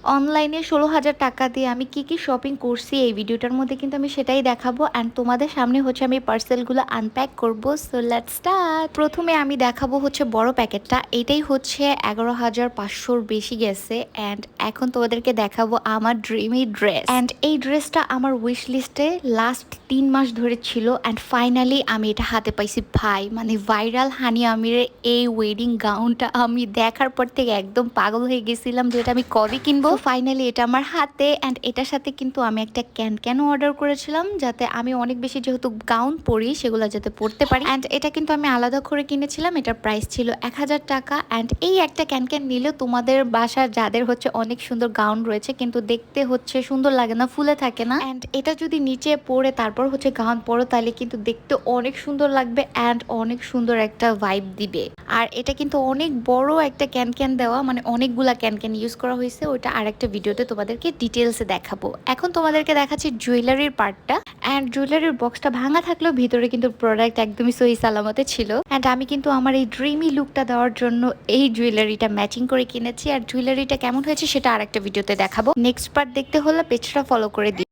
অনলাইনে ১৬,০০০ টাকা দিয়ে আমি কি শপিং করছি এই ভিডিওটার মধ্যে কিন্তু আমি সেটাই দেখাবো। অ্যান্ড তোমাদের সামনে হচ্ছে আমি পার্সেলগুলো আনপ্যাক করব। So let's start. প্রথমে আমি দেখাবো হচ্ছে বড় প্যাকেটটা। এটাই হচ্ছে ১১,৫০০-র বেশি গেছে। অ্যান্ড এখন তোমাদেরকে দেখাবো আমার ড্রিমি ড্রেস। অ্যান্ড এই ড্রেসটা আমার উইশ লিস্টে লাস্ট ৩ মাস ধরে ছিল। অ্যান্ড ফাইনালি আমি এটা হাতে পাইছি। ভাই মানে ভাইরাল হানি আমিরের এই ওয়েডিং গাউনটা আমি দেখার পর থেকে একদম পাগল হয়ে গেছিলাম যে এটা আমি কবে কিনবো। ফাইনালি এটা আমার হাতে। অ্যান্ড এটার সাথে কিন্তু আমি একটা ক্যান অর্ডার করেছিলাম, যাতে আমি অনেক বেশি যেহেতু গাউন পরি সেগুলো যাতে পরতে পারি। অ্যান্ড এটা কিন্তু আমি আলাদা করে কিনেছিলাম। এটার প্রাইস ছিল ১,০০০ টাকা। অ্যান্ড এই একটা ক্যান নিলে তোমাদের বাসার যাদের হচ্ছে অনেক সুন্দর গাউন রয়েছে কিন্তু দেখতে হচ্ছে সুন্দর লাগে না, ফুলে থাকে না। অ্যান্ড এটা যদি নিচে পরে তারপর হচ্ছে গাউন পরো তাহলে কিন্তু দেখতে অনেক সুন্দর লাগবে অ্যান্ড অনেক সুন্দর একটা ভাইব দিবে। আর এটা কিন্তু অনেক বড় একটা ক্যান দেওয়া, মানে অনেকগুলা ক্যান ইউজ করা হয়েছে। ওইটা আরেকটা ভিডিওতে তোমাদেরকে ডিটেলসে দেখাবো। এখন তোমাদেরকে দেখাচ্ছি জুয়েলারির পার্টটা। অ্যান্ড জুয়েলারির বক্সটা ভাঙা থাকলেও ভিতরে কিন্তু প্রোডাক্ট একদমই সহি সালামতে ছিল। অ্যান্ড আমি কিন্তু আমার এই ড্রিমি লুকটা দেওয়ার জন্য এই জুয়েলারিটা ম্যাচিং করে কিনেছি। আর জুয়েলারিটা কেমন হয়েছে সেটা আরেকটা ভিডিওতে দেখাবো। নেক্সট পার্ট দেখতে হলে পেজটা ফলো করে দিই।